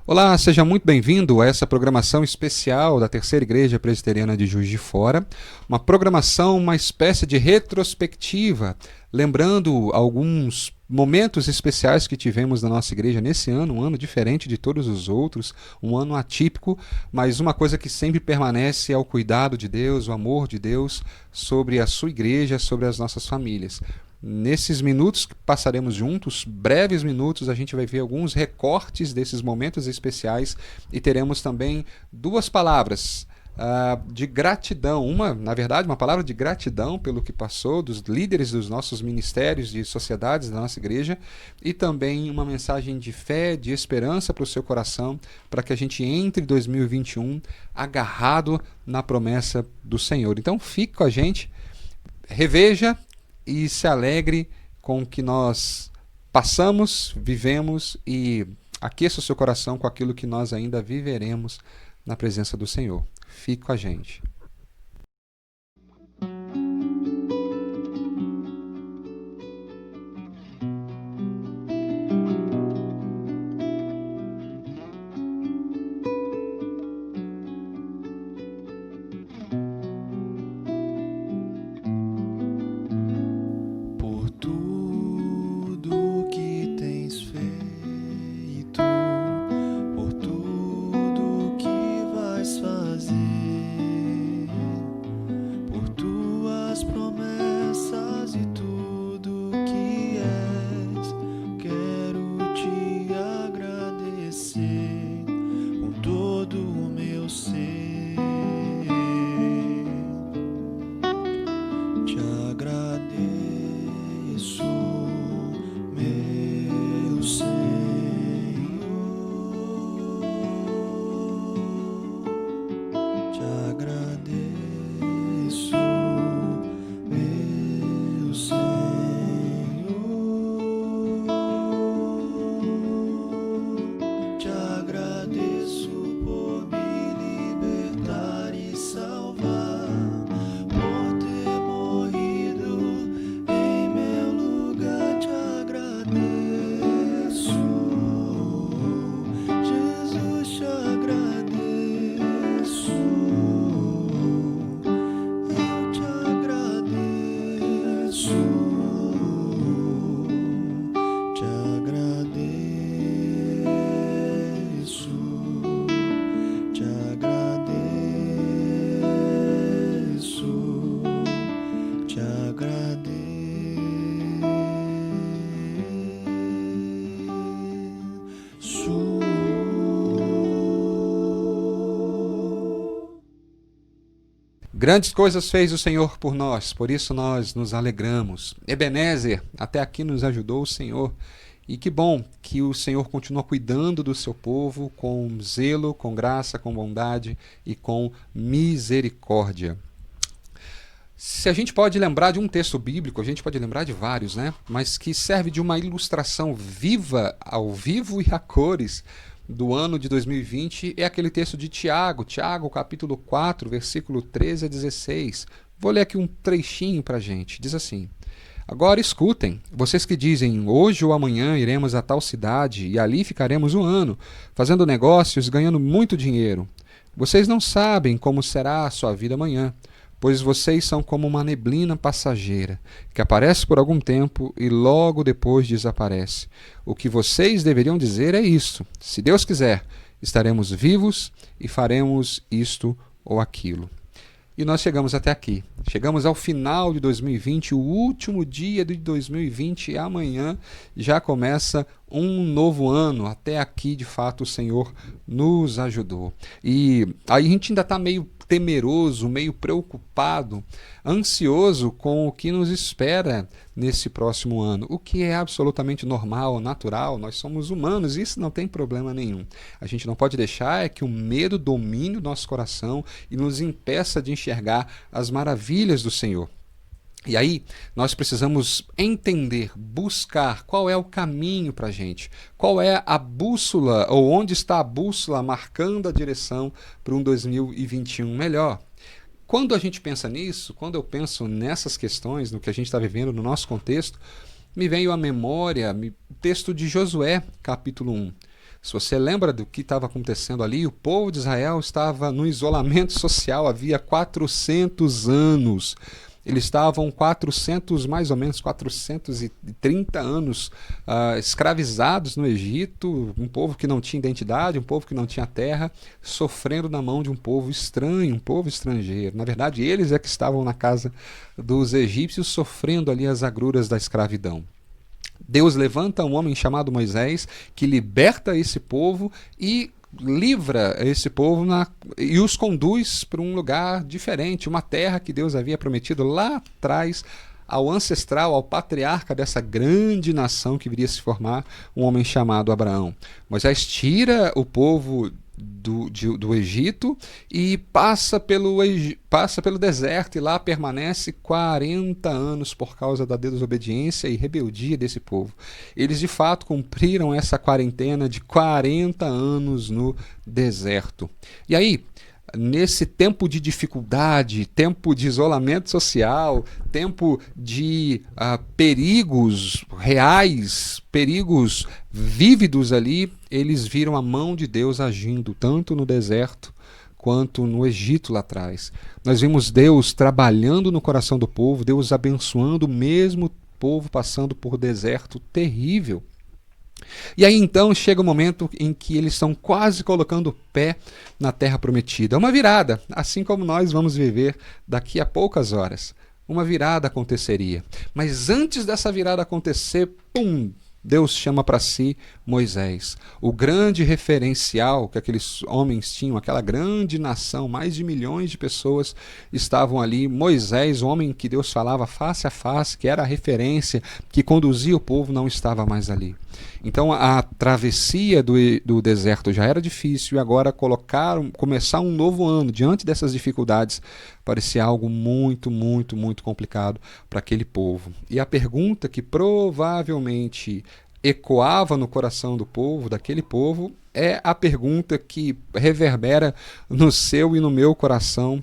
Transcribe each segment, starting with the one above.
Olá, seja muito bem-vindo a essa programação especial da Terceira Igreja Presbiteriana de Juiz de Fora, uma programação, uma espécie de retrospectiva, lembrando alguns momentos especiais que tivemos na nossa igreja nesse ano, um ano diferente de todos os outros, um ano atípico, mas uma coisa que sempre permanece é o cuidado de Deus, o amor de Deus sobre a sua igreja, sobre as nossas famílias. Nesses minutos que passaremos juntos, breves minutos, a gente vai ver alguns recortes desses momentos especiais e teremos também duas palavras de gratidão. Na verdade, uma palavra de gratidão pelo que passou dos líderes dos nossos ministérios, de sociedades da nossa igreja, e também uma mensagem de fé, de esperança para o seu coração, para que a gente entre 2021 agarrado na promessa do Senhor. Então, fique com a gente, reveja e se alegre com o que nós passamos, vivemos e aqueça o seu coração com aquilo que nós ainda viveremos na presença do Senhor. Fique com a gente. Grandes coisas fez o Senhor por nós, por isso nós nos alegramos. Ebenezer, até aqui nos ajudou o Senhor. E que bom que o Senhor continua cuidando do seu povo com zelo, com graça, com bondade e com misericórdia. Se a gente pode lembrar de um texto bíblico, a gente pode lembrar de vários, né? Mas que serve de uma ilustração viva, ao vivo e a cores, do ano de 2020 é aquele texto de Tiago, capítulo 4, versículo 13 a 16. Vou ler aqui um trechinho para a gente. Diz assim: Agora escutem, vocês que dizem, hoje ou amanhã iremos a tal cidade e ali ficaremos um ano, fazendo negócios, ganhando muito dinheiro. Vocês não sabem como será a sua vida amanhã, pois vocês são como uma neblina passageira, que aparece por algum tempo e logo depois desaparece. O que vocês deveriam dizer é isto: se Deus quiser, estaremos vivos e faremos isto ou aquilo. E nós chegamos até aqui. Chegamos ao final de 2020, o último dia de 2020, e amanhã já começa um novo ano. Até aqui, de fato, o Senhor nos ajudou. E aí a gente ainda está meio temeroso, meio preocupado, ansioso com o que nos espera nesse próximo ano, o que é absolutamente normal, natural. Nós somos humanos, isso não tem problema nenhum. A gente não pode deixar que o medo domine o nosso coração e nos impeça de enxergar as maravilhas do Senhor. E aí nós precisamos entender, buscar qual é o caminho para a gente, qual é a bússola, ou onde está a bússola marcando a direção para um 2021 melhor. Quando a gente pensa nisso, quando eu penso nessas questões, no que a gente está vivendo no nosso contexto, me veio à memória o texto de Josué, capítulo 1. Se você lembra do que estava acontecendo ali, o povo de Israel estava no isolamento social havia 400 anos. Eles estavam mais ou menos 430 anos escravizados no Egito, um povo que não tinha identidade, um povo que não tinha terra, sofrendo na mão de um povo estranho, um povo estrangeiro. Na verdade, eles é que estavam na casa dos egípcios, sofrendo ali as agruras da escravidão. Deus levanta um homem chamado Moisés, que liberta esse povo e livra esse povo e os conduz para um lugar diferente, uma terra que Deus havia prometido lá atrás ao ancestral, ao patriarca dessa grande nação que viria se formar, um homem chamado Abraão. Moisés tira o povo do Egito e passa pelo deserto, e lá permanece 40 anos por causa da desobediência e rebeldia desse povo. Eles de fato cumpriram essa quarentena de 40 anos no deserto. E aí, nesse tempo de dificuldade, tempo de isolamento social, tempo de perigos reais, perigos vívidos ali, eles viram a mão de Deus agindo tanto no deserto quanto no Egito lá atrás. Nós vimos Deus trabalhando no coração do povo, Deus abençoando o mesmo povo passando por deserto terrível. E aí então chega o momento em que eles estão quase colocando o pé na terra prometida. Uma virada, assim como nós vamos viver daqui a poucas horas. Uma virada aconteceria. Mas antes dessa virada acontecer, pum! Deus chama para si Moisés. O grande referencial que aqueles homens tinham, aquela grande nação, mais de milhões de pessoas estavam ali. Moisés, o homem que Deus falava face a face, que era a referência, que conduzia o povo, não estava mais ali. Então a travessia do deserto já era difícil, e agora começar um novo ano diante dessas dificuldades parecia algo muito, muito, muito complicado para aquele povo. E a pergunta que provavelmente ecoava no coração do povo, daquele povo, é a pergunta que reverbera no seu e no meu coração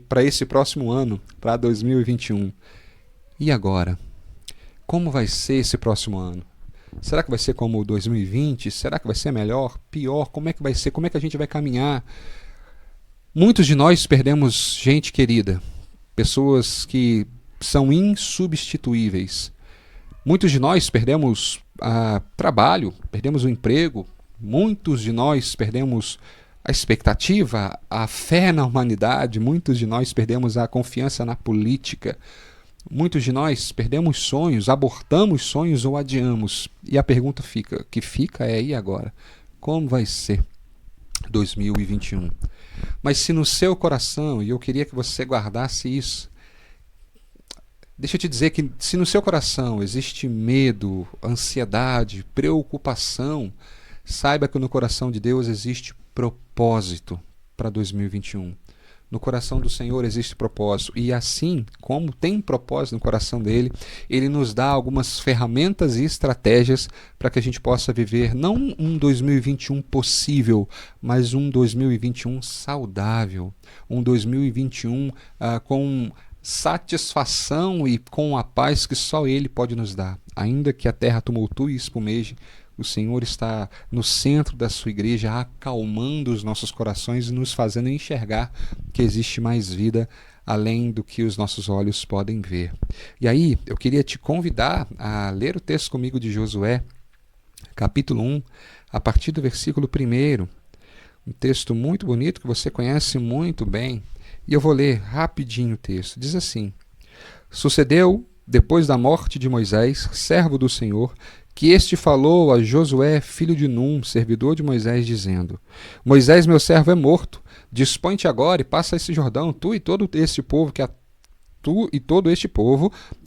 para esse próximo ano, para 2021. E agora? Como vai ser esse próximo ano? Será que vai ser como 2020? Será que vai ser melhor? Pior? Como é que vai ser? Como é que a gente vai caminhar? Muitos de nós perdemos gente querida, pessoas que são insubstituíveis. Muitos de nós perdemos trabalho, perdemos o emprego. Muitos de nós perdemos a expectativa, a fé na humanidade. Muitos de nós perdemos a confiança na política. Muitos de nós perdemos sonhos, abortamos sonhos ou adiamos. E a pergunta que fica é: e agora? Como vai ser 2021? Mas se no seu coração, e eu queria que você guardasse isso, deixa eu te dizer que se no seu coração existe medo, ansiedade, preocupação, saiba que no coração de Deus existe propósito para 2021. No coração do Senhor existe propósito, e assim como tem propósito no coração dele, ele nos dá algumas ferramentas e estratégias para que a gente possa viver não um 2021 possível, mas um 2021 saudável, um 2021 com satisfação e com a paz que só ele pode nos dar. Ainda que a terra tumultue e espumeje, o Senhor está no centro da sua igreja, acalmando os nossos corações e nos fazendo enxergar que existe mais vida além do que os nossos olhos podem ver. E aí, eu queria te convidar a ler o texto comigo de Josué, capítulo 1, a partir do versículo 1. Um texto muito bonito que você conhece muito bem. E eu vou ler rapidinho o texto. Diz assim: Sucedeu, depois da morte de Moisés, servo do Senhor, que este falou a Josué, filho de Num, servidor de Moisés, dizendo: Moisés, meu servo, é morto. Dispõe-te agora e passa esse Jordão, tu e todo este povo,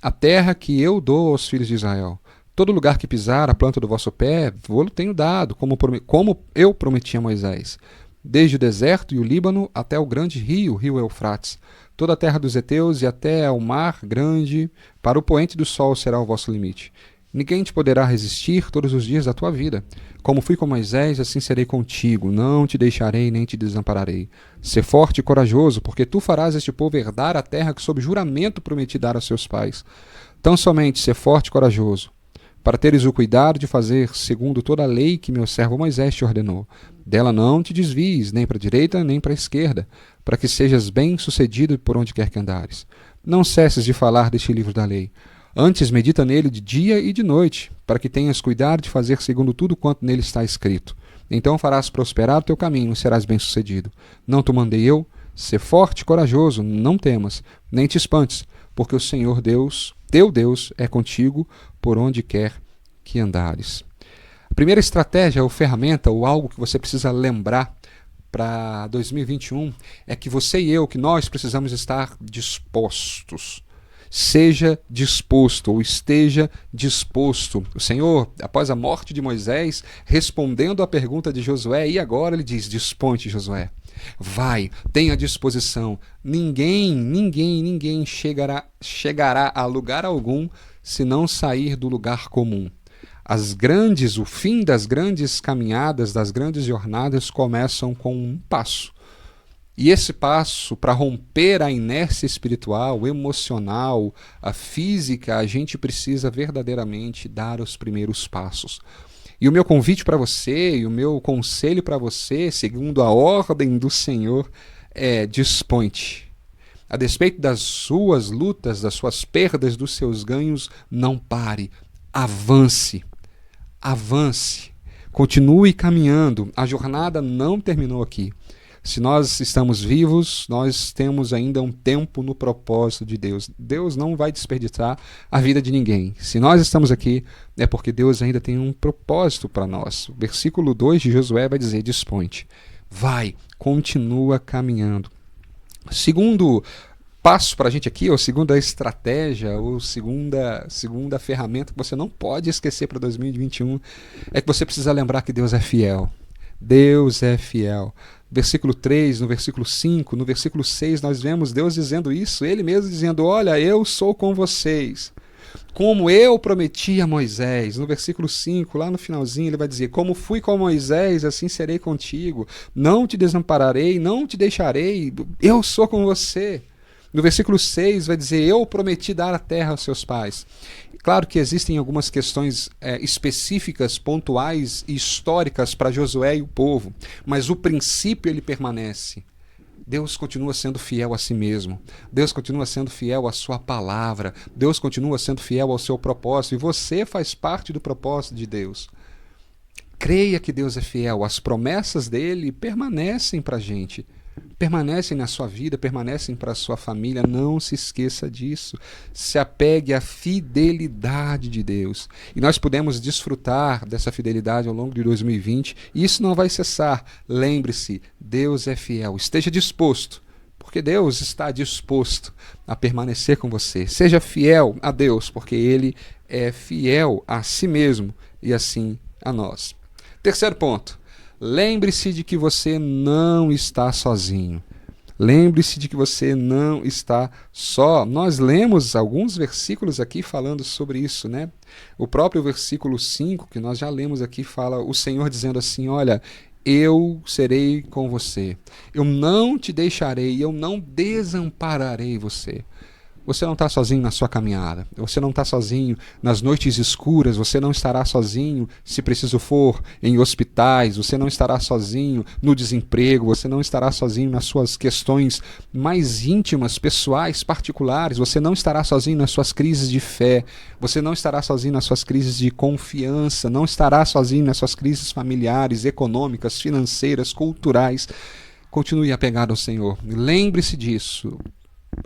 a terra que eu dou aos filhos de Israel. Todo lugar que pisar a planta do vosso pé, vou-lo tenho dado, como eu prometi a Moisés. Desde o deserto e o Líbano até o grande rio, rio Eufrates. Toda a terra dos heteus e até ao mar grande, para o poente do sol será o vosso limite. Ninguém te poderá resistir todos os dias da tua vida. Como fui com Moisés, assim serei contigo. Não te deixarei nem te desampararei. Sê forte e corajoso, porque tu farás este povo herdar a terra que sob juramento prometi dar a seus pais. Tão somente sê forte e corajoso. para teres o cuidado de fazer segundo toda a lei que meu servo Moisés te ordenou. Dela não te desvies, nem para a direita, nem para a esquerda, para que sejas bem-sucedido por onde quer que andares. Não cesses de falar deste livro da lei. Antes medita nele de dia e de noite, para que tenhas cuidado de fazer segundo tudo quanto nele está escrito. Então farás prosperar o teu caminho e serás bem-sucedido. Não te mandei eu? Sê forte e corajoso, não temas, nem te espantes, porque o Senhor Deus, teu Deus, é contigo por onde quer que andares. A primeira estratégia ou ferramenta ou algo que você precisa lembrar para 2021 é que você e eu, que nós precisamos estar dispostos. Seja disposto ou esteja disposto. O Senhor, após a morte de Moisés, respondendo à pergunta de Josué, e agora ele diz: dispõe-te, Josué. Vai, tenha disposição. Ninguém chegará a lugar algum se não sair do lugar comum. O fim das grandes caminhadas, das grandes jornadas começam com um passo. E esse passo, para romper a inércia espiritual, emocional, a física, a gente precisa verdadeiramente dar os primeiros passos. E o meu convite para você, e o meu conselho para você, segundo a ordem do Senhor, é: dispõe-te. A despeito das suas lutas, das suas perdas, dos seus ganhos, não pare. Avance. Avance. Continue caminhando. A jornada não terminou aqui. Se nós estamos vivos, nós temos ainda um tempo no propósito de Deus. Deus não vai desperdiçar a vida de ninguém. Se nós estamos aqui, é porque Deus ainda tem um propósito para nós. O versículo 2 de Josué vai dizer: dispõe-te. Vai, continua caminhando. Segundo passo para a gente aqui, ou segunda estratégia, ou segunda ferramenta que você não pode esquecer para 2021, é que você precisa lembrar que Deus é fiel. Deus é fiel. Versículo 3, no versículo 5, no versículo 6, nós vemos Deus dizendo isso, Ele mesmo dizendo: olha, eu sou com vocês, como eu prometi a Moisés. No versículo 5, lá no finalzinho, ele vai dizer: como fui com Moisés, assim serei contigo, não te desampararei, não te deixarei, eu sou com você. No versículo 6 vai dizer: eu prometi dar a terra aos seus pais. Claro que existem algumas questões específicas, pontuais e históricas para Josué e o povo, mas o princípio ele permanece. Deus continua sendo fiel a si mesmo. Deus continua sendo fiel à sua palavra. Deus continua sendo fiel ao seu propósito. E você faz parte do propósito de Deus. Creia que Deus é fiel. As promessas dele permanecem para a gente. Permanecem na sua vida, permanecem para a sua família. Não se esqueça disso. Se apegue à fidelidade de Deus. E nós podemos desfrutar dessa fidelidade ao longo de 2020. E isso não vai cessar. Lembre-se, Deus é fiel. Esteja disposto, porque Deus está disposto a permanecer com você. Seja fiel a Deus, porque Ele é fiel a si mesmo e assim a nós. Terceiro ponto. Lembre-se de que você não está sozinho. Lembre-se de que você não está só. Nós lemos alguns versículos aqui falando sobre isso, né? O próprio versículo 5, que nós já lemos aqui, fala o Senhor dizendo assim: olha, eu serei com você. Eu não te deixarei, eu não desampararei você. Você não está sozinho na sua caminhada, você não está sozinho nas noites escuras, você não estará sozinho, se preciso for, em hospitais, você não estará sozinho no desemprego, você não estará sozinho nas suas questões mais íntimas, pessoais, particulares, você não estará sozinho nas suas crises de fé, você não estará sozinho nas suas crises de confiança, não estará sozinho nas suas crises familiares, econômicas, financeiras, culturais. Continue apegado ao Senhor, lembre-se disso.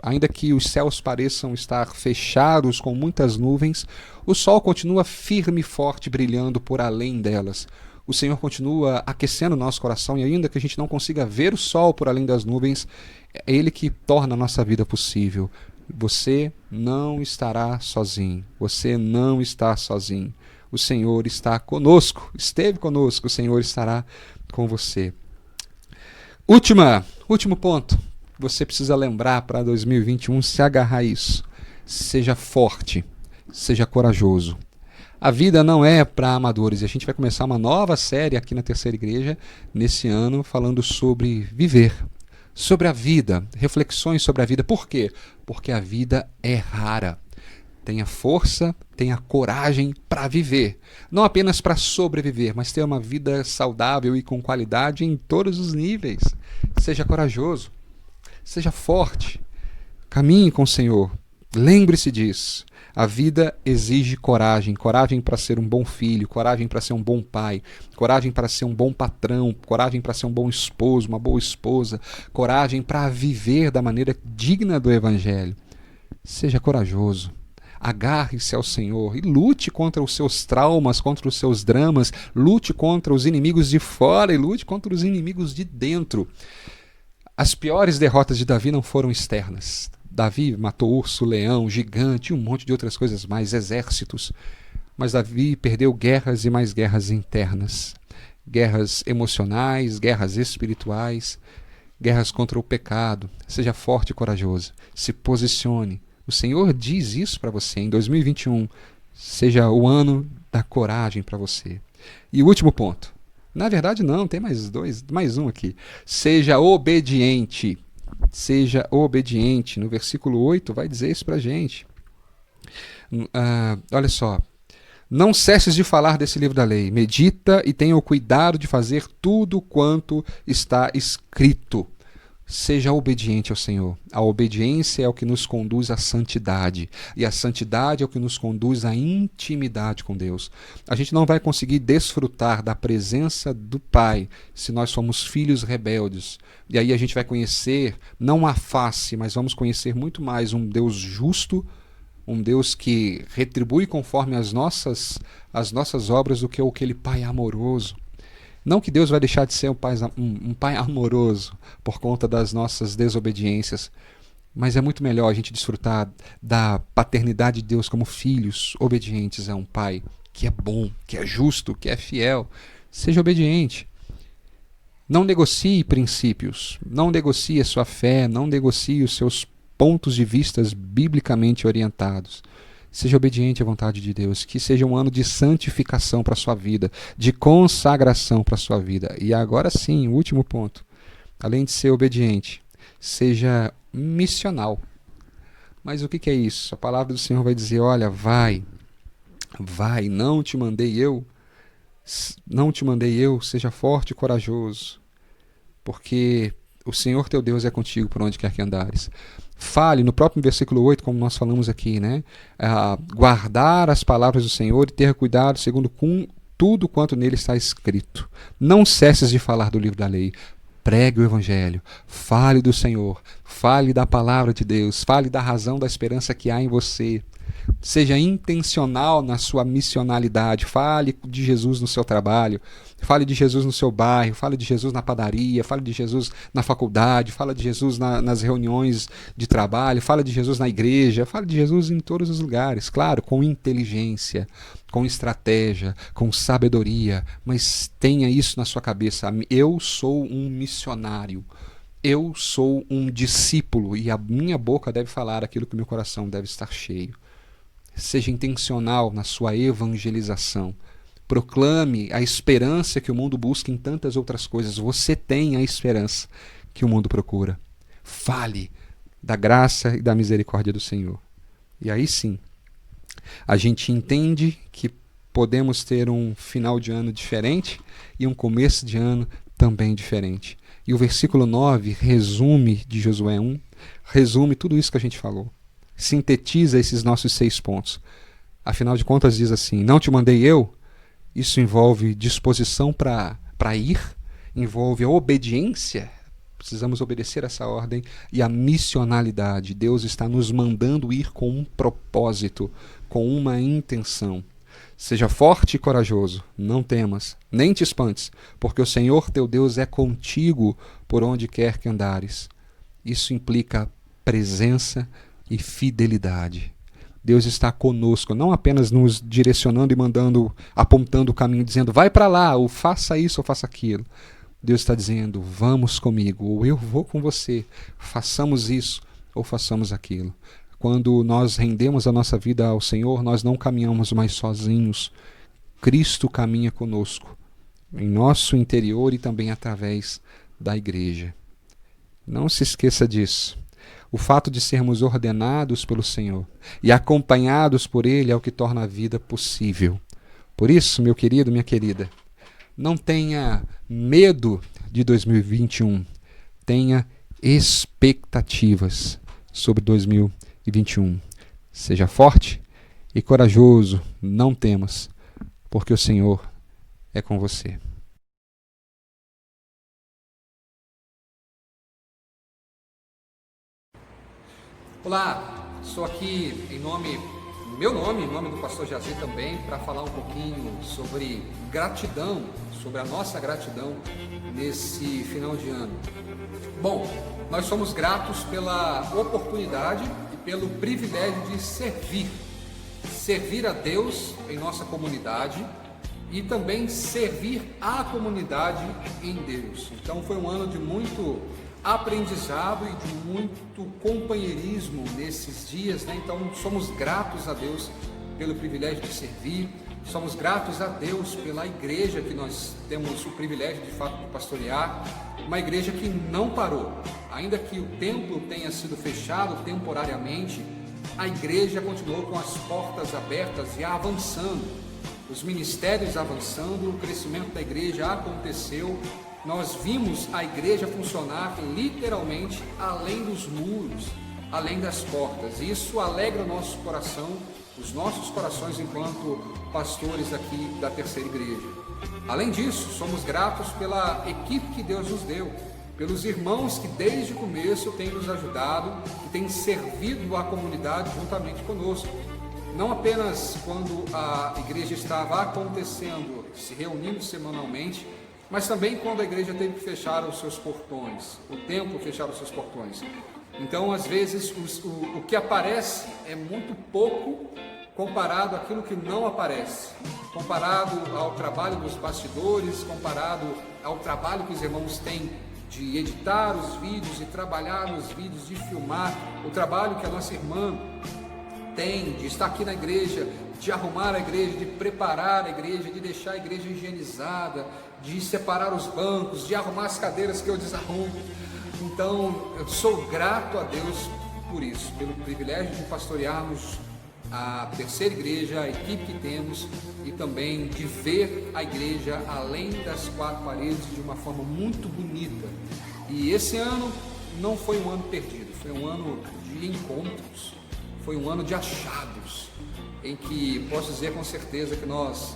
Ainda que os céus pareçam estar fechados com muitas nuvens, o sol continua firme e forte, brilhando por além delas. O Senhor continua aquecendo o nosso coração, e ainda que a gente não consiga ver o sol por além das nuvens, é Ele que torna a nossa vida possível. Você não estará sozinho. Você não está sozinho. O Senhor está conosco. Esteve conosco. O Senhor estará com você. Último ponto. Você precisa lembrar para 2021, se agarrar a isso. Seja forte, seja corajoso. A vida não é para amadores. E a gente vai começar uma nova série aqui na Terceira Igreja, nesse ano, falando sobre viver, sobre a vida, reflexões sobre a vida. Por quê? Porque a vida é rara. Tenha força, Tenha coragem para viver. Não apenas para sobreviver, mas ter uma vida saudável e com qualidade em todos os níveis. Seja corajoso. Seja forte. Caminhe com o Senhor. Lembre-se disso. A vida exige coragem. Coragem para ser um bom filho, coragem para ser um bom pai, coragem para ser um bom patrão, coragem para ser um bom esposo, uma boa esposa, coragem para viver da maneira digna do Evangelho. Seja corajoso. Agarre-se ao Senhor e lute contra os seus traumas, contra os seus dramas, lute contra os inimigos de fora e lute contra os inimigos de dentro. As piores derrotas de Davi não foram externas. Davi matou urso, leão, gigante e um monte de outras coisas mais, exércitos. Mas Davi perdeu guerras e mais guerras internas. Guerras emocionais, guerras espirituais, guerras contra o pecado. Seja forte e corajoso. Se posicione. O Senhor diz isso para você em 2021. Seja o ano da coragem para você. E o último ponto. Na verdade não, tem mais um aqui. Seja obediente. Seja obediente. No versículo 8 vai dizer isso para a gente. Olha só. Não cesses de falar desse livro da lei. Medita e tenha o cuidado de fazer tudo quanto está escrito. Seja obediente ao Senhor. A obediência é o que nos conduz à santidade. E a santidade é o que nos conduz à intimidade com Deus. A gente não vai conseguir desfrutar da presença do Pai se nós somos filhos rebeldes. E aí a gente vai conhecer, não a face, mas vamos conhecer muito mais um Deus justo, um Deus que retribui conforme as nossas obras do que aquele Pai amoroso. Não que Deus vai deixar de ser um pai amoroso por conta das nossas desobediências, mas é muito melhor a gente desfrutar da paternidade de Deus como filhos obedientes a um pai que é bom, que é justo, que é fiel. Seja obediente. Não negocie princípios, não negocie a sua fé, não negocie os seus pontos de vista biblicamente orientados. Seja obediente à vontade de Deus, que seja um ano de santificação para a sua vida, de consagração para a sua vida. E agora sim, o último ponto. Além de ser obediente, seja missional. Mas o que é isso? A palavra do Senhor vai dizer, olha, vai, não te mandei eu, seja forte e corajoso, porque o Senhor teu Deus é contigo por onde quer que andares. Fale, no próprio versículo 8, como nós falamos aqui, né? Guardar as palavras do Senhor e ter cuidado segundo tudo quanto nele está escrito. Não cesses de falar do livro da lei. Pregue o Evangelho. Fale do Senhor. Fale da palavra de Deus. Fale da razão da esperança que há em você. Seja intencional na sua missionalidade. Fale de Jesus no seu trabalho. Fale de Jesus no seu bairro. Fale de Jesus na padaria. Fale de Jesus na faculdade. Fale de Jesus nas reuniões de trabalho. Fale de Jesus na igreja. Fale de Jesus em todos os lugares. Claro, com inteligência, com estratégia, com sabedoria. Mas tenha isso na sua cabeça. Eu sou um missionário. Eu sou um discípulo. E a minha boca deve falar aquilo que o meu coração deve estar cheio. Seja intencional na sua evangelização. Proclame a esperança que o mundo busca em tantas outras coisas. Você tem a esperança que o mundo procura. Fale da graça e da misericórdia do Senhor. E aí sim, a gente entende que podemos ter um final de ano diferente e um começo de ano também diferente. E o versículo 9 resume de Josué 1, resume tudo isso que a gente falou. Sintetiza esses nossos 6 pontos. Afinal de contas diz assim, não te mandei eu? Isso envolve disposição para ir, envolve a obediência, precisamos obedecer essa ordem, e a missionalidade. Deus está nos mandando ir com um propósito, com uma intenção. Seja forte e corajoso, não temas, nem te espantes, porque o Senhor teu Deus é contigo por onde quer que andares. Isso implica presença e fidelidade. Deus está conosco, não apenas nos direcionando e apontando o caminho, dizendo, vai para lá, ou faça isso, ou faça aquilo. Deus está dizendo, vamos comigo, ou eu vou com você, façamos isso, ou façamos aquilo. Quando nós rendemos a nossa vida ao Senhor, nós não caminhamos mais sozinhos. Cristo caminha conosco, em nosso interior e também através da igreja. Não se esqueça disso. O fato de sermos ordenados pelo Senhor e acompanhados por Ele é o que torna a vida possível. Por isso, meu querido, minha querida, não tenha medo de 2021. Tenha expectativas sobre 2021. Seja forte e corajoso, não temas, porque o Senhor é com você. Olá, estou aqui em meu nome, em nome do pastor Jazi também, para falar um pouquinho sobre gratidão, sobre a nossa gratidão nesse final de ano. Bom, nós somos gratos pela oportunidade e pelo privilégio de servir a Deus em nossa comunidade e também servir a comunidade em Deus. Então foi um ano de muito aprendizado e de muito companheirismo nesses dias, né? Então somos gratos a Deus pelo privilégio de servir, somos gratos a Deus pela igreja que nós temos o privilégio de fato de pastorear, uma igreja que não parou, ainda que o templo tenha sido fechado temporariamente, a igreja continuou com as portas abertas e avançando, os ministérios avançando, o crescimento da igreja aconteceu. Nós vimos a igreja funcionar literalmente além dos muros, além das portas. E isso alegra o nosso coração, os nossos corações enquanto pastores aqui da Terceira Igreja. Além disso, somos gratos pela equipe que Deus nos deu, pelos irmãos que desde o começo têm nos ajudado, que têm servido a comunidade juntamente conosco. Não apenas quando a igreja estava acontecendo, se reunindo semanalmente, mas também quando a igreja teve que fechar os seus portões, o templo fechar os seus portões. Então, às vezes, o que aparece é muito pouco comparado àquilo que não aparece, comparado ao trabalho dos bastidores, comparado ao trabalho que os irmãos têm de editar os vídeos e trabalhar nos vídeos, de filmar, o trabalho que a nossa irmã tem de estar aqui na igreja, de arrumar a igreja, de preparar a igreja, de deixar a igreja higienizada, de separar os bancos, de arrumar as cadeiras que eu desarrumo. Então, eu sou grato a Deus por isso, pelo privilégio de pastorearmos a Terceira Igreja, a equipe que temos, e também de ver a igreja além das quatro paredes de uma forma muito bonita. E esse ano não foi um ano perdido, foi um ano de encontros, foi um ano de achados, em que posso dizer com certeza que nós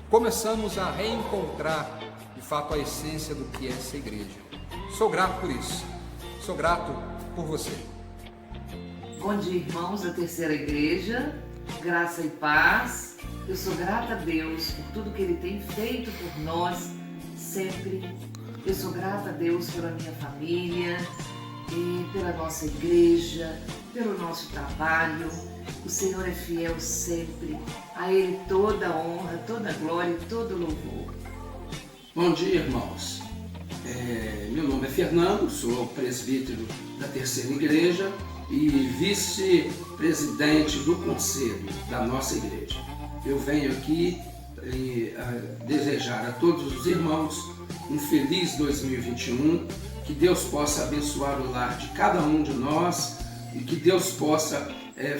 começamos a reencontrar de fato a essência do que é essa igreja. Sou grato por isso, sou grato por você. Bom dia, irmãos da Terceira Igreja, graça e paz. Eu sou grata a Deus por tudo que Ele tem feito por nós sempre. Eu sou grata a Deus pela minha família, e pela nossa igreja, pelo nosso trabalho. O Senhor é fiel sempre. A Ele toda a honra, toda a glória e todo o louvor. Bom dia, irmãos. Meu nome é Fernando, sou presbítero da Terceira Igreja e vice-presidente do conselho da nossa igreja. Eu venho aqui desejar a todos os irmãos um feliz 2021, que Deus possa abençoar o lar de cada um de nós e que Deus possa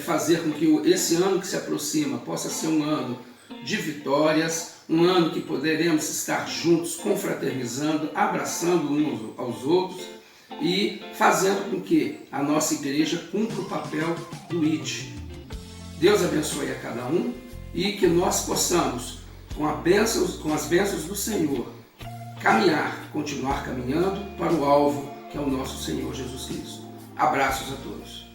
fazer com que esse ano que se aproxima possa ser um ano de vitórias, um ano que poderemos estar juntos, confraternizando, abraçando uns aos outros e fazendo com que a nossa igreja cumpra o papel do ID. Deus abençoe a cada um e que nós possamos, com as bênçãos do Senhor, continuar caminhando para o alvo que é o nosso Senhor Jesus Cristo. Abraços a todos.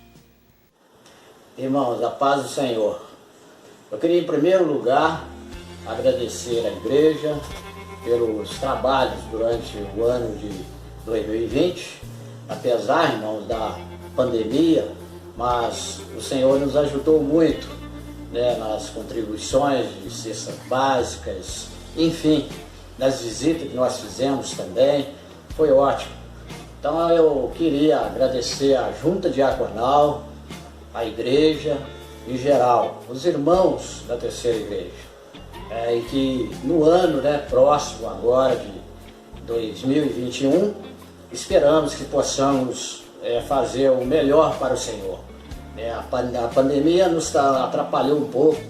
Irmãos, a paz do Senhor. Eu queria, em primeiro lugar, agradecer à igreja pelos trabalhos durante o ano de 2020, apesar, irmãos, da pandemia, mas o Senhor nos ajudou muito, né, nas contribuições de cestas básicas, enfim, nas visitas que nós fizemos também, foi ótimo. Então eu queria agradecer à Junta Diaconal, à igreja em geral, os irmãos da Terceira Igreja, e que no ano, né, próximo agora de 2021, esperamos que possamos fazer o melhor para o Senhor. A pandemia nos atrapalhou um pouco,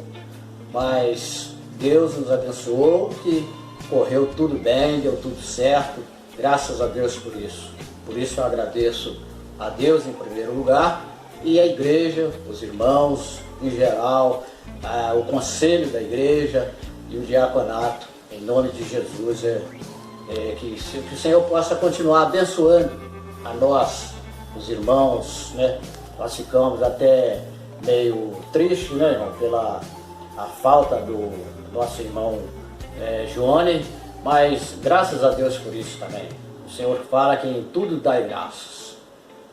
mas Deus nos abençoou, que correu tudo bem, deu tudo certo, graças a Deus por isso. Por isso eu agradeço a Deus em primeiro lugar e a igreja, os irmãos em geral, o conselho da igreja e o diaconato, em nome de Jesus, que o Senhor possa continuar abençoando a nós, os irmãos, né? Nós ficamos até meio tristes, né, irmão, pela a falta do nosso irmão Johnny, mas graças a Deus por isso também. O Senhor fala que em tudo dá graças,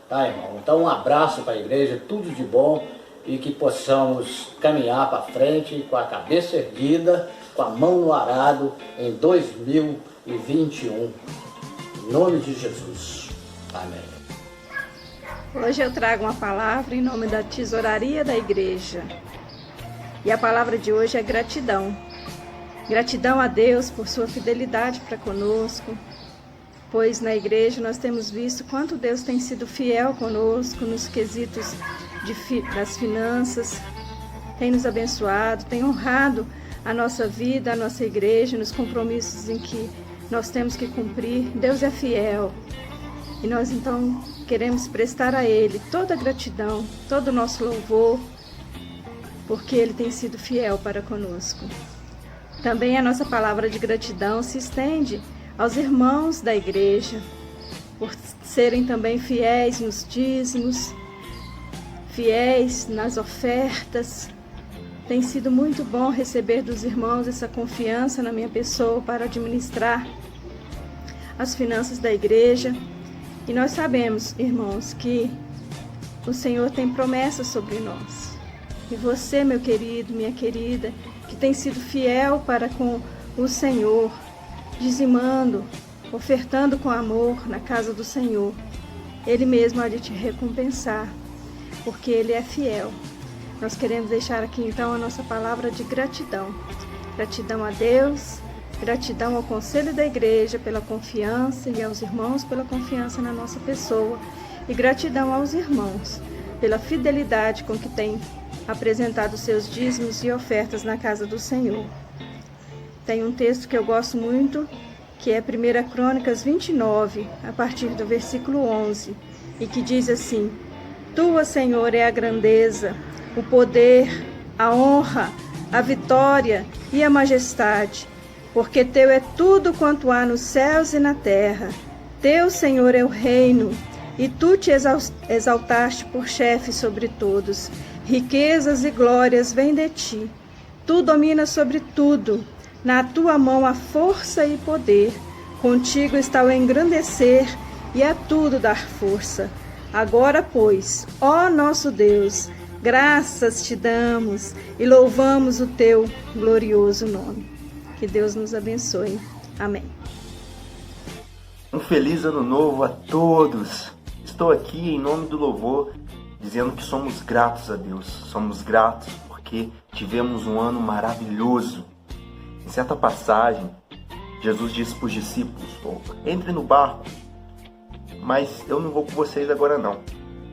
tá, irmão? Então um abraço para a igreja, tudo de bom, e que possamos caminhar para frente com a cabeça erguida, com a mão no arado em 2021. Em nome de Jesus. Amém. Hoje eu trago uma palavra em nome da tesouraria da igreja. E a palavra de hoje é gratidão. Gratidão a Deus por sua fidelidade para conosco, pois na igreja nós temos visto quanto Deus tem sido fiel conosco nos quesitos das finanças, tem nos abençoado, tem honrado a nossa vida, a nossa igreja, nos compromissos em que nós temos que cumprir. Deus é fiel e nós então queremos prestar a Ele toda a gratidão, todo o nosso louvor, porque Ele tem sido fiel para conosco. Também a nossa palavra de gratidão se estende aos irmãos da igreja, por serem também fiéis nos dízimos, fiéis nas ofertas. Tem sido muito bom receber dos irmãos essa confiança na minha pessoa para administrar as finanças da igreja. E nós sabemos, irmãos, que o Senhor tem promessas sobre nós. E você, meu querido, minha querida, que tem sido fiel para com o Senhor, dizimando, ofertando com amor na casa do Senhor, Ele mesmo há de te recompensar, porque Ele é fiel. Nós queremos deixar aqui então a nossa palavra de gratidão. Gratidão a Deus, gratidão ao conselho da igreja pela confiança e aos irmãos pela confiança na nossa pessoa. E gratidão aos irmãos pela fidelidade com que têm apresentado seus dízimos e ofertas na casa do Senhor. Tem um texto que eu gosto muito, que é 1 Crônicas 29, a partir do versículo 11, e que diz assim: Tua, Senhor, é a grandeza, o poder, a honra, a vitória e a majestade, porque Teu é tudo quanto há nos céus e na terra. Teu, Senhor, é o reino, e Tu te exaltaste por chefe sobre todos. Riquezas e glórias vêm de Ti. Tu dominas sobre tudo. Na Tua mão há força e poder. Contigo está o engrandecer e a tudo dar força. Agora, pois, ó nosso Deus, graças Te damos e louvamos o Teu glorioso nome. Que Deus nos abençoe. Amém. Um feliz ano novo a todos. Estou aqui em nome do louvor, dizendo que somos gratos a Deus. Somos gratos porque tivemos um ano maravilhoso. Em certa passagem, Jesus disse para os discípulos: entre no barco, mas eu não vou com vocês agora não.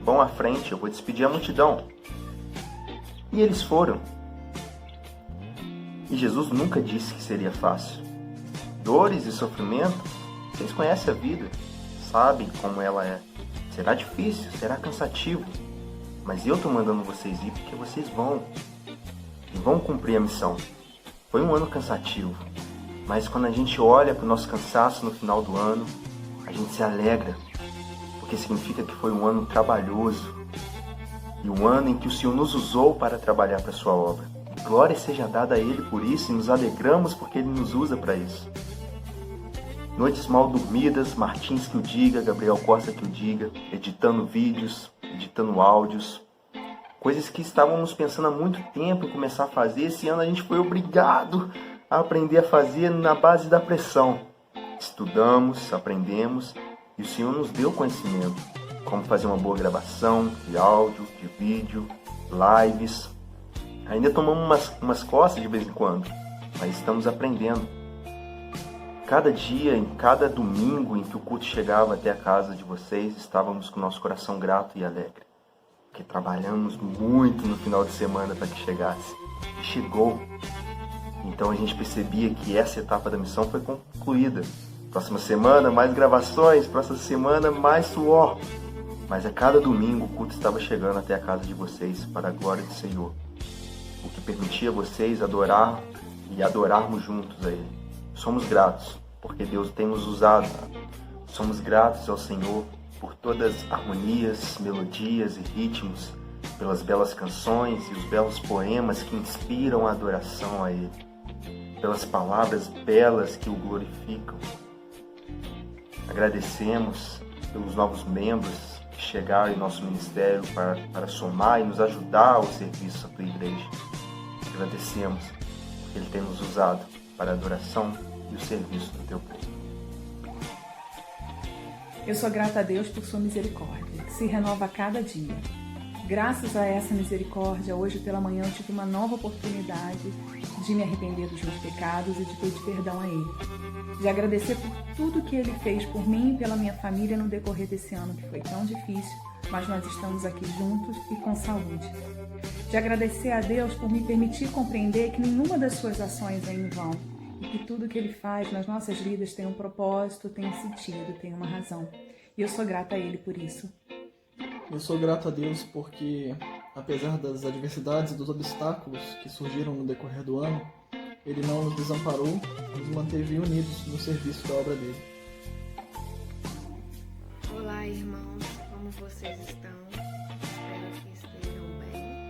Vão à frente, eu vou despedir a multidão. E eles foram. E Jesus nunca disse que seria fácil. Dores e sofrimento, vocês conhecem a vida, sabem como ela é. Será difícil, será cansativo, mas eu estou mandando vocês ir porque vocês vão. E vão cumprir a missão. Foi um ano cansativo, mas quando a gente olha para o nosso cansaço no final do ano, a gente se alegra, porque significa que foi um ano trabalhoso e um ano em que o Senhor nos usou para trabalhar para a sua obra. Glória seja dada a Ele por isso e nos alegramos porque Ele nos usa para isso. Noites mal dormidas, Martins que o diga, Gabriel Costa que o diga, editando vídeos, editando áudios, coisas que estávamos pensando há muito tempo em começar a fazer. Esse ano a gente foi obrigado a aprender a fazer na base da pressão. Estudamos, aprendemos e o Senhor nos deu conhecimento. Como fazer uma boa gravação de áudio, de vídeo, lives. Ainda tomamos umas costas de vez em quando, mas estamos aprendendo. cada dia, em cada domingo em que o culto chegava até a casa de vocês, estávamos com o nosso coração grato e alegre. Porque trabalhamos muito no final de semana para que chegasse. E chegou. Então a gente percebia que essa etapa da missão foi concluída. Próxima semana, mais gravações. Próxima semana, mais suor. Mas a cada domingo o culto estava chegando até a casa de vocês para a glória do Senhor. O que permitia vocês adorar e adorarmos juntos a Ele. Somos gratos, porque Deus tem nos usado. Somos gratos ao Senhor por todas as harmonias, melodias e ritmos, pelas belas canções e os belos poemas que inspiram a adoração a Ele, pelas palavras belas que o glorificam. Agradecemos pelos novos membros que chegaram em nosso ministério para somar e nos ajudar ao serviço da tua igreja. Agradecemos porque Ele tem nos usado para a adoração e o serviço do teu povo. Eu sou grata a Deus por sua misericórdia, que se renova a cada dia. Graças a essa misericórdia, hoje pela manhã eu tive uma nova oportunidade de me arrepender dos meus pecados e de pedir perdão a Ele. De agradecer por tudo que Ele fez por mim e pela minha família no decorrer desse ano que foi tão difícil, mas nós estamos aqui juntos e com saúde. De agradecer a Deus por me permitir compreender que nenhuma das suas ações é em vão e que tudo que Ele faz nas nossas vidas tem um propósito, tem um sentido, tem uma razão. E eu sou grata a Ele por isso. Eu sou grato a Deus porque, apesar das adversidades e dos obstáculos que surgiram no decorrer do ano, Ele não nos desamparou e nos manteve unidos no serviço da obra dele. Olá, irmãos, como vocês estão? Espero que estejam bem.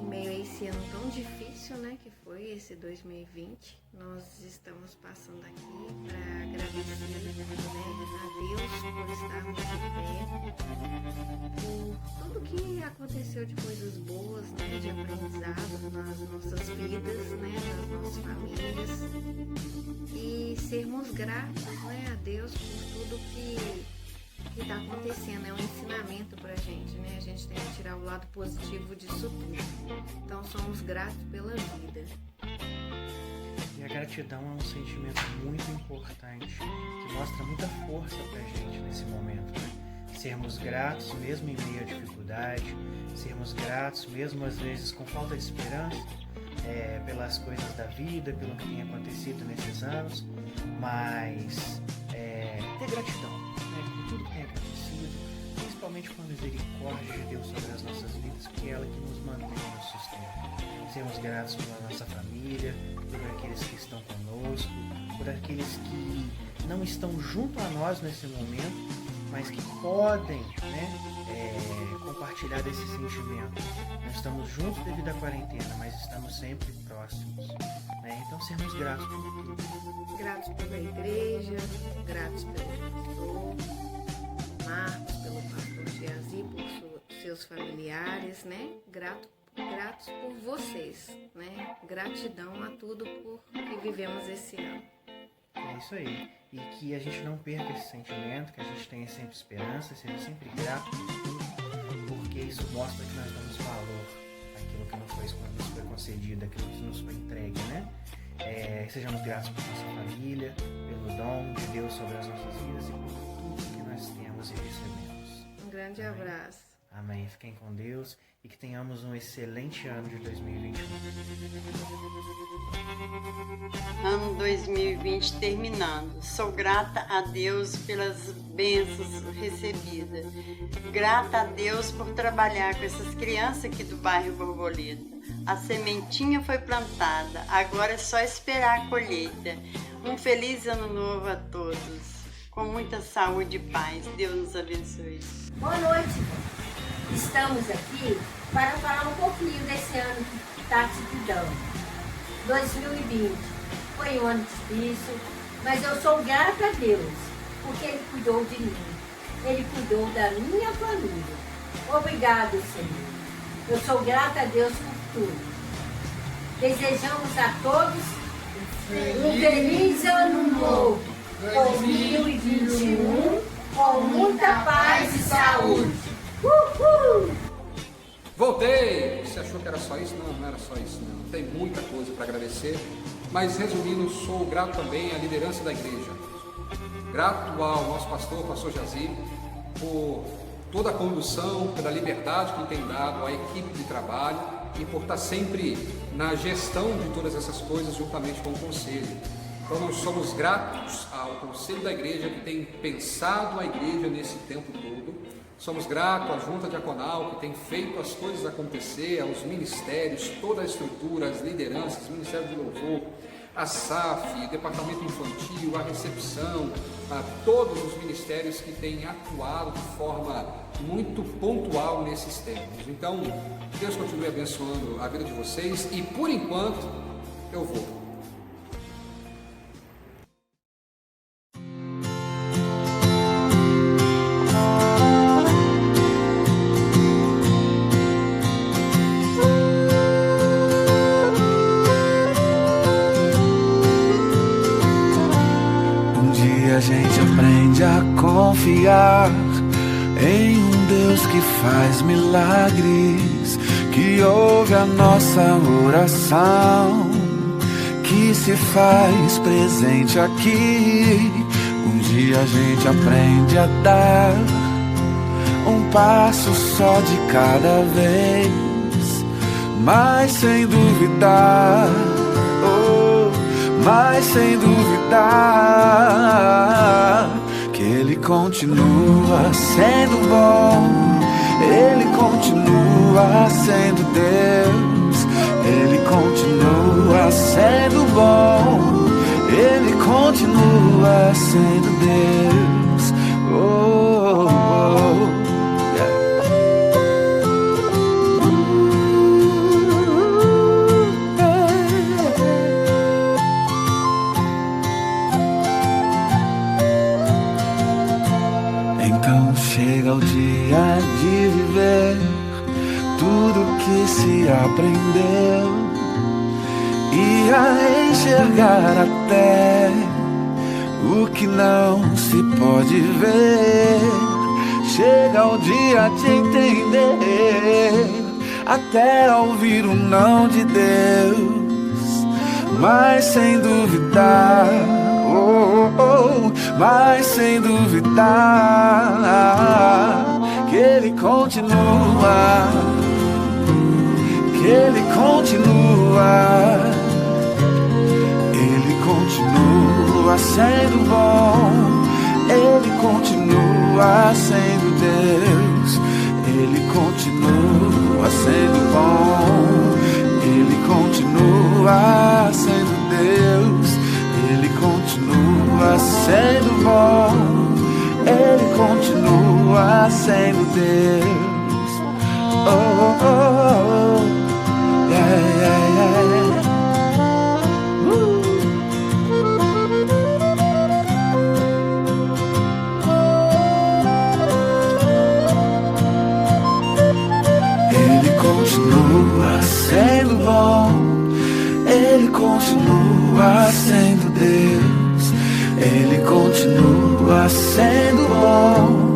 Em meio a esse ano tão difícil, né, que foi esse 2020, nós estamos passando aqui para agradecer, a Deus por estarmos de pé, por tudo que aconteceu de coisas boas, né, de aprendizado nas nossas vidas, né, nas nossas famílias, e sermos gratos, né, a Deus por tudo que está acontecendo. É um ensinamento para a gente, né? A gente tem que tirar o lado positivo disso tudo. Então somos gratos pela vida. E a gratidão é um sentimento muito importante, que mostra muita força pra gente nesse momento, né? Sermos gratos mesmo em meio à dificuldade, sermos gratos mesmo às vezes com falta de esperança, pelas coisas da vida, pelo que tem acontecido nesses anos, mas ter gratidão, né, por tudo que tem acontecido, principalmente com a misericórdia de Deus sobre as nossas vidas, porque é ela que nos mantém no sustento. Sermos gratos pela nossa família, por aqueles que estão conosco, por aqueles que não estão junto a nós nesse momento, mas que podem, compartilhar desse sentimento. Nós estamos juntos devido à quarentena, mas estamos sempre próximos, né? Então sermos gratos por tudo. Gratos pela igreja, gratos pelo pastor Marcos, pelo pastor Giazi, por seus familiares, né? Gratos por vocês, né? Gratidão a tudo por que vivemos esse ano. É isso aí. E que a gente não perca esse sentimento, que a gente tenha sempre esperança, seja sempre grato por tudo, porque isso mostra que nós damos valor àquilo que nos foi concedido, àquilo que nos foi entregue, né? Sejamos gratos por nossa família, pelo dom de Deus sobre as nossas vidas e por tudo que nós temos e recebemos. Um grande abraço. Amém. Fiquem com Deus e que tenhamos um excelente ano de 2021. Ano 2020 terminando. Sou grata a Deus pelas bênçãos recebidas. Grata a Deus por trabalhar com essas crianças aqui do bairro Borboleta. A sementinha foi plantada, agora é só esperar a colheita. Um feliz ano novo a todos. Com muita saúde e paz. Deus nos abençoe. Boa noite. Estamos aqui para falar um pouquinho desse ano que está se cuidando. 2020 foi um ano difícil, mas eu sou grata a Deus, porque Ele cuidou de mim. Ele cuidou da minha família. Obrigado, Senhor. Eu sou grata a Deus por tudo. Desejamos a todos um feliz ano novo, 2021, com muita paz e saúde. Uhul! Voltei! Você achou que era só isso? Não, não era só isso não. Tem muita coisa para agradecer, mas resumindo, sou grato também à liderança da igreja. Grato ao nosso pastor Jazir, por toda a condução, pela liberdade que tem dado à equipe de trabalho e por estar sempre na gestão de todas essas coisas juntamente com o conselho. Então nós somos gratos ao conselho da igreja que tem pensado a igreja nesse tempo todo. Somos gratos à junta diaconal que tem feito as coisas acontecer, aos ministérios, toda a estrutura, as lideranças, Ministério de Louvor, a SAF, departamento infantil, a recepção, a todos os ministérios que têm atuado de forma muito pontual nesses tempos. Então, Deus continue abençoando a vida de vocês e, por enquanto, eu vou. A gente aprende a confiar em um Deus que faz milagres, que ouve a nossa oração, que se faz presente aqui. Um dia a gente aprende a dar um passo só de cada vez, mas sem duvidar, mas sem duvidar que Ele continua sendo bom, Ele continua sendo Deus, Ele continua sendo bom, Ele continua sendo Deus. Oh, oh. Chega o dia de viver tudo que se aprendeu e a enxergar até o que não se pode ver. Chega o dia de entender, até ouvir o não de Deus, mas sem duvidar, mas sem duvidar que Ele continua, que Ele continua, Ele continua sendo bom, Ele continua sendo Deus, Ele continua sendo bom, Ele continua sendo Deus, Ele continua sendo bom, Ele continua sendo Deus. Oh, oh, oh, yeah, yeah, yeah. Ele continua sendo bom, Ele continua sendo Deus, Ele continua sendo bom,